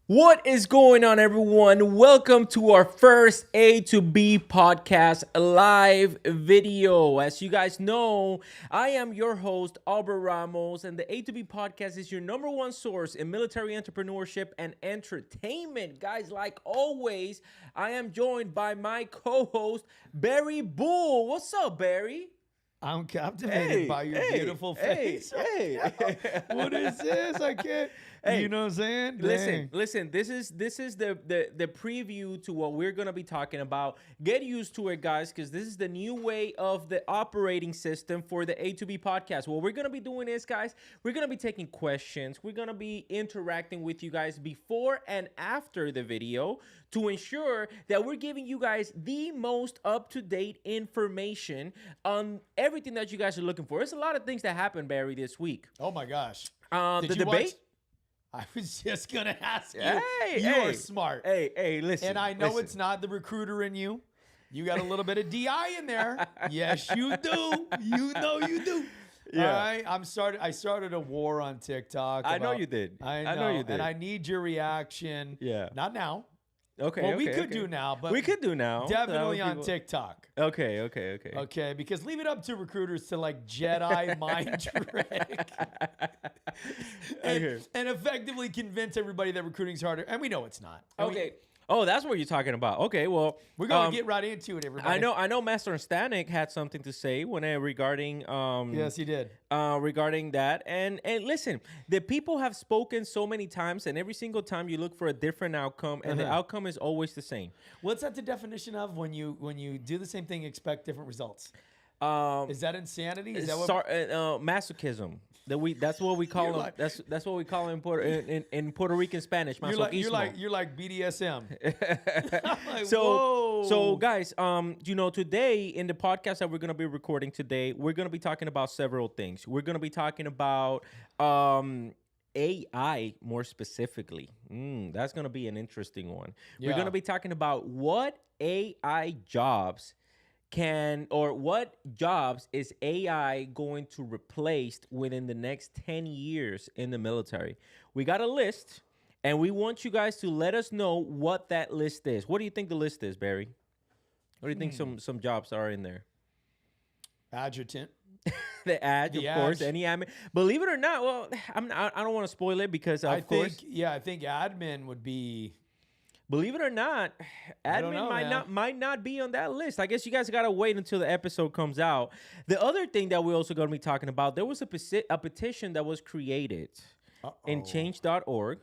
What is going on, everyone? Welcome to our first A to B podcast live video. As you guys know, I am your host, Albert Ramos, and the A to B podcast is your number one source in military entrepreneurship and entertainment. Guys, like always, I am joined by my co host, Barry Bull. What's up, Barry? I'm captivated by your beautiful face. Hey. What is this? I can't. Hey, you know what I'm saying? Listen. This is the preview to what we're gonna be talking about. Get used to it, guys, because this is the new way of the operating system for the A to B podcast. What we're gonna be doing is, guys, we're gonna be taking questions. We're gonna be interacting with you guys before and after the video to ensure that we're giving you guys the most up-to-date information on everything that you guys are looking for. There's a lot of things that happened, Barry, this week. Oh my gosh. The you debate. watch- I was just gonna ask you. Hey, you are smart. Hey, listen. And I know listen. it's not the recruiter in you. You got a little bit of DI in there. Yes, you do. You know you do. Yeah. All right. I started a war on TikTok. I know you did. I know you did. And I need your reaction. Yeah. Not now. Okay. Well, we okay, could okay. do now, but we could do now. definitely That would on be- TikTok. Okay. Okay, because leave it up to recruiters to like Jedi mind trick and effectively convince everybody that recruiting's harder. And we know it's not. And Okay. Oh, that's what you're talking about. Okay, well, we're going to get right into it, everybody. I know. Master Stanek had something to say regarding Yes, he did. regarding that. And listen, the people have spoken so many times, and every single time you look for a different outcome, and the outcome is always the same. What's that the definition of when you do the same thing, expect different results? Is that insanity? Is that what? Masochism. That's what we call You're them. like- That's what we call it in Puerto Rican Spanish. You're Masochismo. like BDSM. Like, So whoa. guys, today in the podcast that we're gonna be recording today, we're gonna be talking about several things. We're gonna be talking about AI more specifically. That's gonna be an interesting one. We're Yeah. gonna be talking about what AI jobs what jobs is AI going to replace within the next 10 years in the military. We got a list, and we want you guys to let us know what that list is. What do you think the list is, Barry? What do you think some jobs are in there? Adjutant. The Adj, The of course, Adj. any admin. Believe it or not, well, I don't want to spoil it because I of course, think admin would be. believe it or not, don't admin know, man. might not be on that list. I guess you guys gotta wait until the episode comes out. The other thing that we're also gonna be talking about, there was a petition that was created in change.org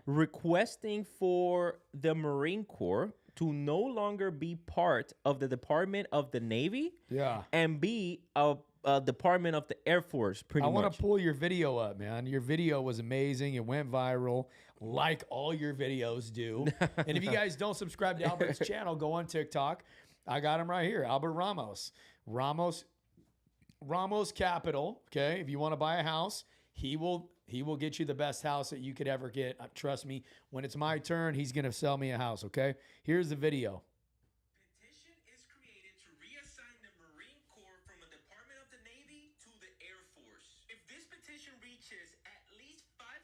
requesting for the Marine Corps to no longer be part of the Department of the Navy Yeah. and be a Department of the Air Force, pretty I much. want to pull your video up, man. Your video was amazing. It went viral, like all your videos do. And if you guys don't subscribe to Albert's channel, go on TikTok. I got him right here, Albert Ramos. Ramos Capital. Okay, if you want to buy a house, he will get you the best house that you could ever get. Trust me. When it's my turn, he's gonna sell me a house. Okay, here's the video. Petition is created to reassign the Marine Corps from a Department of the Navy to the Air Force. If this petition reaches at least 500,000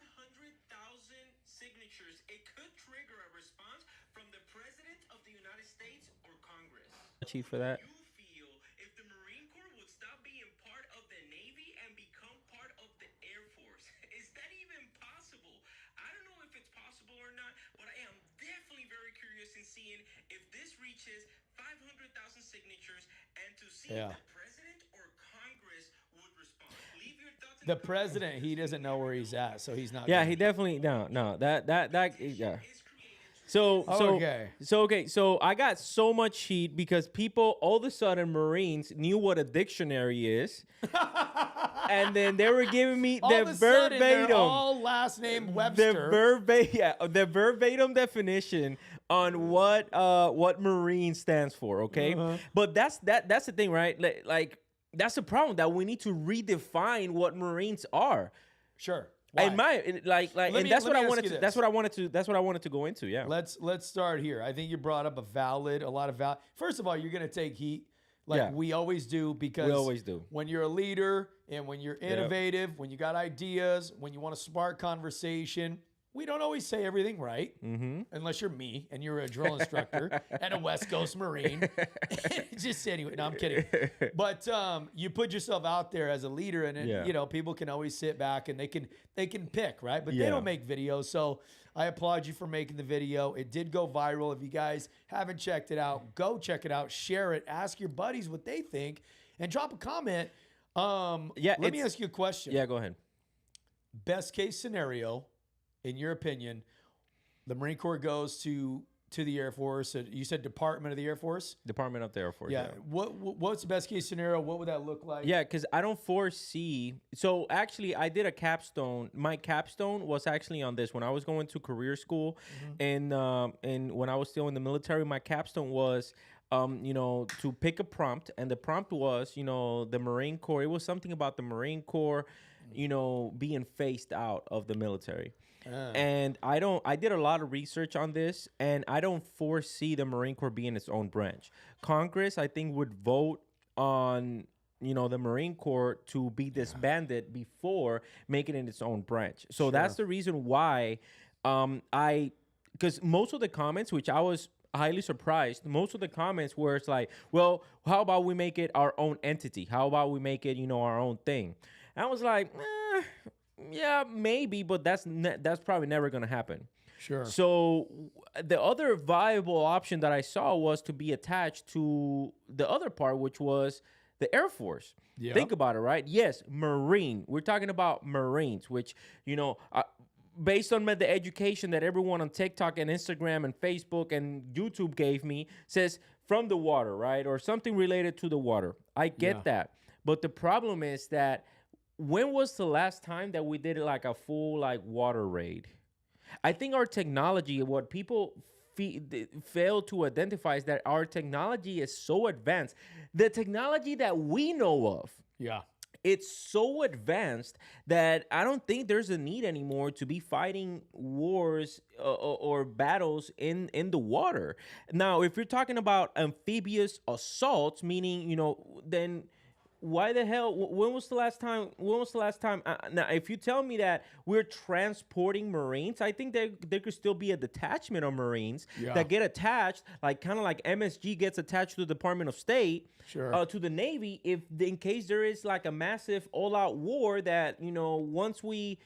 signatures, it could trigger a response from the President of the United States or Congress. Chief for that. You feel if the Marine Corps would stop being part of the Navy and become part of the Air Force? Is that even possible? I don't know if it's possible or not, but I am definitely very curious in seeing if this reaches 500,000 signatures and to see Yeah. if the President or Congress would respond. Leave your thoughts in The president, he doesn't know where he's at, so he's not. Yeah, gonna- he definitely yeah. is created to So I got so much heat because people all of a sudden Marines knew what a dictionary is, and then they were giving me All the of a sudden, they're verbatim, all last name Webster. the verbatim definition on what Marine stands for. Okay, but that's the thing, right? Like that's the problem that we need to redefine what Marines are. Sure. And Why? and that's let what me I ask wanted you to. this. That's what I wanted to go into. Yeah. Let's start here. I think you brought up a lot of valid. First of all, you're gonna take heat, like Yeah. we always do, because We always do. When you're a leader and when you're innovative, when you got ideas, when you want to spark conversation, we don't always say everything right, unless you're me and you're a drill instructor and a West Coast Marine. Just anyway, no, I'm kidding. But you put yourself out there as a leader, and you know, people can always sit back and they can pick, right? But they don't make videos. So I applaud you for making the video. It did go viral. If you guys haven't checked it out, go check it out, share it, ask your buddies what they think, and drop a comment. Let me ask you a question. Yeah, go ahead. Best case scenario, in your opinion, the Marine Corps goes to the Air Force. You said Department of the Air Force? Department of the Air Force. Yeah. What's the best case scenario? What would that look like? Yeah, because I don't foresee. So actually, I did a capstone. My capstone was actually on this when I was going to career school, and when I was still in the military, my capstone was, you know, to pick a prompt, and the prompt was, you know, the Marine Corps. It was something about the Marine Corps, you know, being phased out of the military. And I did a lot of research on this, and I don't foresee the Marine Corps being its own branch. Congress, I think, would vote on, you know, the Marine Corps to be disbanded before making it its own branch. So that's the reason why because most of the comments, which I was highly surprised, most of the comments were it's like, well, how about we make it our own entity? How about we make it, you know, our own thing? And I was like, yeah, maybe, but that's probably never going to happen. Sure. So the other viable option that I saw was to be attached to the other part, which was the Air Force. Yeah. Think about it, right? Yes, Marine. We're talking about Marines, which, you know, based on the education that everyone on TikTok and Instagram and Facebook and YouTube gave me, says from the water, right? Or something related to the water. I get that. But the problem is that when was the last time that we did like a full like water raid? I think our technology, what people fail to identify is that our technology is so advanced. The technology that we know of, it's so advanced that I don't think there's a need anymore to be fighting wars or battles in the water. Now, if you're talking about amphibious assaults, meaning, you know, then why the hell? When was the last time? Now, if you tell me that we're transporting Marines, I think there could still be a detachment of Marines that get attached, like kind of like MSG gets attached to the Department of State, to the Navy, in case there is like a massive all-out war that, you know, once we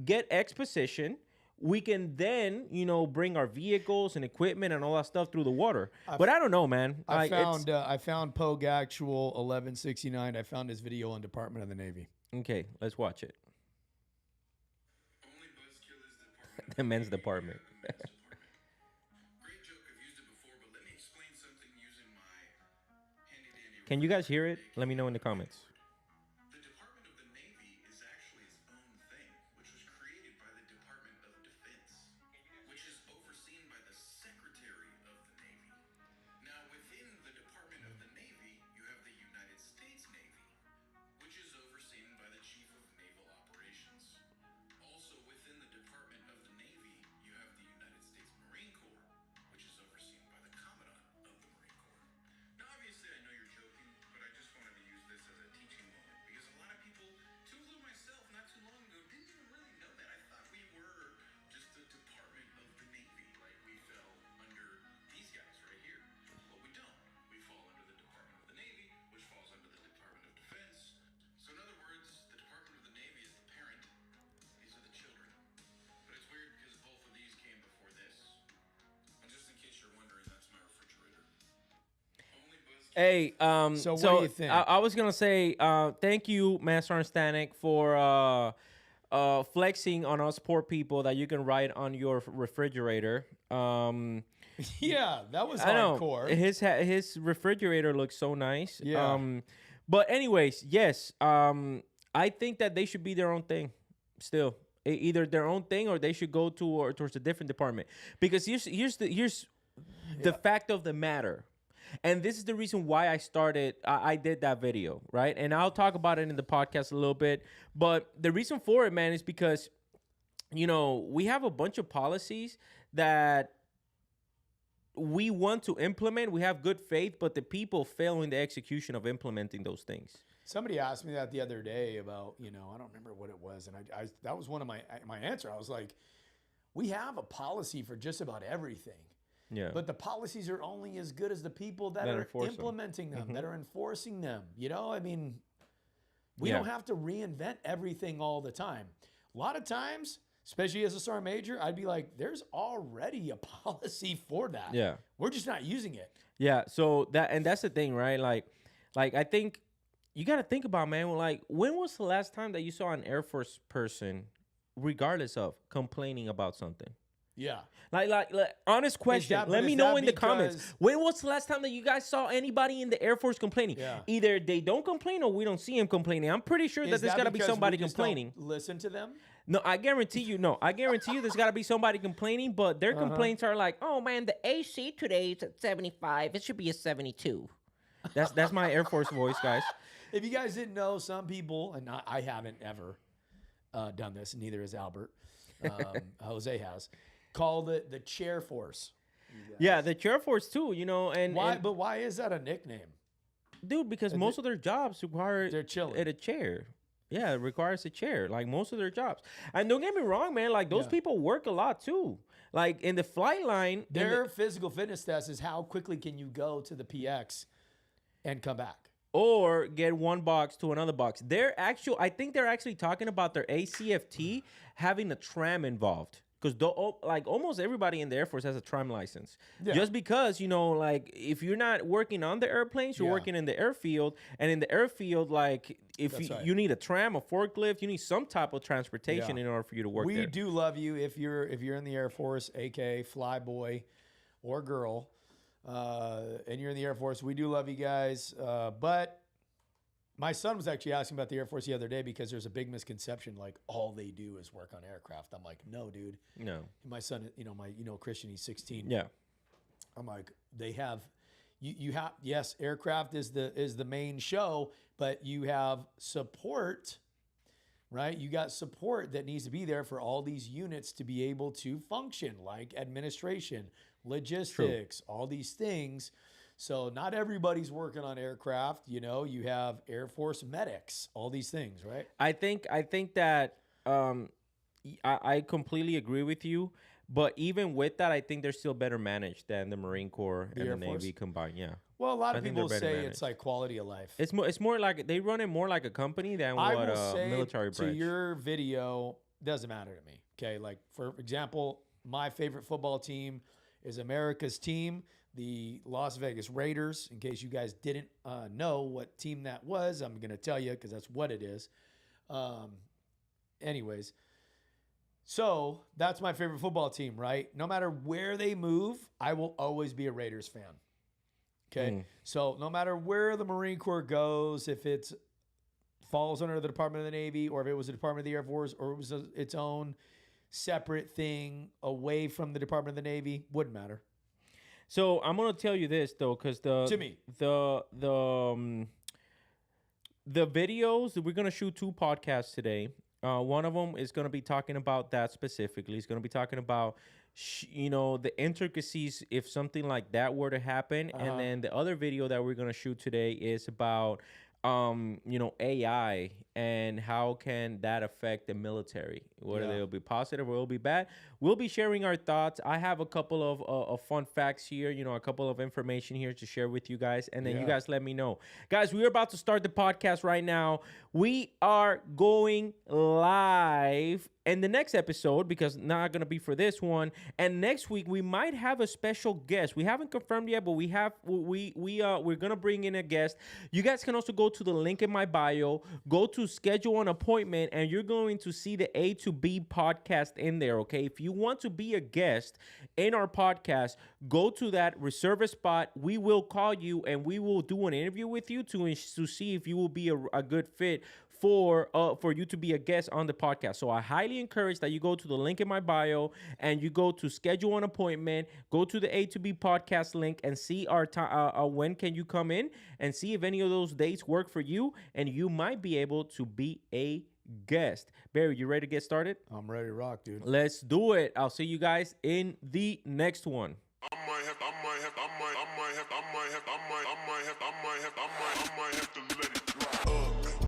get exposition, we can then, you know, bring our vehicles and equipment and all that stuff through the water. But I don't know, man. I found Pogue Actual 1169. I found his video on Department of the Navy. Okay, let's watch it. Only buzzkill is Department. The men's department. Great joke. I've used it before, but let me explain something using my handy dandy. Can you guys hear it? Let me know in the comments. The Department of the Navy is actually its own thing, which was created by the Department of Defense, which is overseen by the Secretary of the Navy. Now, within the Department of the Navy, you have the United States Navy, which is overseen by the Chief of Naval Operations. Also, within the Department of the Navy, you have the United States Marine Corps, which is overseen by the Commandant of the Marine Corps. Now, obviously, I know you're joking, but I just wanted to use this as a teaching moment because a lot of people, including myself, not too long ago, didn't even really know that. I thought we were just the Department of the Navy, like we fell under these guys right here. But we don't. We fall under the Department of the Navy, which falls under the Department of Defense. So in other words, the Department of the Navy is the parent. These are the children. But it's weird because both of these came before this. And just in case you're wondering, that's my refrigerator. Only buzzkill. Hey, So what do you think? I was gonna say, thank you, Master Stanek, for flexing on us poor people that you can write on your refrigerator. Yeah, that was I know hardcore. his refrigerator looks so nice. Yeah. But anyways, yes. I think that they should be their own thing. Still, either their own thing or they should go towards a different department. Because here's the fact of the matter. And this is the reason why I did that video, right? And I'll talk about it in the podcast a little bit. But the reason for it, man, is because, you know, we have a bunch of policies that we want to implement. We have good faith, but the people fail in the execution of implementing those things. Somebody asked me that the other day about, you know, I don't remember what it was. And I that was one of my answer. I was like, we have a policy for just about everything. Yeah. But the policies are only as good as the people that are enforce them. implementing them, Mm-hmm. that are enforcing them. You know, I mean, we Yeah. don't have to reinvent everything all the time. A lot of times, especially as a sergeant major, I'd be like, there's already a policy for that. Yeah. We're just not using it. Yeah. So that's the thing, right? Like I think you got to think about, man, like, when was the last time that you saw an Air Force person, regardless of, complaining about something? Yeah. Like honest question. that- Let but me is know that in the comments. because- When was the last time that you guys saw anybody in the Air Force complaining? Yeah. Either they don't complain or we don't see him complaining. I'm pretty sure that Is there's that got to be because we somebody just don't complaining. listen to them? No, I guarantee you. No, I guarantee you there's got to be somebody complaining, but their complaints are like, oh, man, the AC today is at 75. It should be a 72. That's my Air Force voice, guys. If you guys didn't know, some people, and I haven't ever done this, neither has Albert, Jose has, called it the chair force. Yeah, the Chair Force too, you know. And Why? But why is that a nickname? dude, because most of their jobs require They're chilling. at a chair. Yeah, it requires a chair, like most of their jobs. And don't get me wrong, man, like those Yeah. people work a lot too. Like in the flight line, Their physical fitness test is how quickly can you go to the PX and come back. or get one box to another box. I think they're actually talking about their ACFT having a tram involved. Because like almost everybody in the Air Force has a tram license. Yeah. Just because, you know, like if you're not working on the airplanes, you're Yeah. working in the airfield. And in the airfield, like if That's right. you need a tram, a forklift, you need some type of transportation Yeah. in order for you to work We there. do love you if you're in the Air Force, aka fly boy or girl, and you're in the Air Force. We do love you guys. But my son was actually asking about the Air Force the other day because there's a big misconception, like all they do is work on aircraft. I'm like, no, dude. No. My son, Christian, he's 16. Yeah. I'm like, they have, you have, yes, aircraft is the main show, but you have support, right? You got support that needs to be there for all these units to be able to function, like administration, logistics, all these things. So not everybody's working on aircraft. You know, you have Air Force medics, all these things, right? I think that I completely agree with you. But even with that, I think they're still better managed than the Marine Corps and Air the Force? Navy combined. Yeah. Well, a lot I of think people they're better say managed. it's like quality of life. It's more like they run it more like a company than I what will a say military to branch. your video, doesn't matter to me. Okay, like for example, my favorite football team is America's team, the Las Vegas Raiders. In case you guys didn't know what team that was, I'm going to tell you because that's what it is. Anyways, so that's my favorite football team, right? No matter where they move, I will always be a Raiders fan. Okay, so no matter where the Marine Corps goes, if it's falls under the Department of the Navy, or if it was the Department of the Air Force, or it was its own separate thing away from the Department of the Navy, wouldn't matter. So I'm gonna tell you this though, because To me. the videos we're gonna shoot 2 podcasts today. One of them is gonna be talking about that specifically. It's gonna be talking about the intricacies if something like that were to happen, and then the other video that we're gonna shoot today is about AI and how can that affect the military, whether it'll be positive or it'll be bad. We'll be sharing our thoughts. I have a couple of fun facts here, a couple of information here to share with you guys, and then you guys let me know. Guys, we're about to start the podcast right now. We are going live in the next episode, because not gonna be for this one, and next week we might have a special guest. We haven't confirmed yet, but we're gonna bring in a guest. You guys can also go to the link in my bio, go to schedule an appointment, and you're going to see the A to B podcast in there. Okay, if you want to be a guest in our podcast, go to that, reserve a spot. We will call you and we will do an interview with you to see if you will be a good fit for you to be a guest on the podcast. So I highly encourage that you go to the link in my bio and you go to schedule an appointment, go to the A to B podcast link and see our time, when can you come in, and see if any of those dates work for you, and you might be able to be a guest. Barry, you ready to get started? I'm ready to rock, dude. Let's do it. I'll see you guys in the next one.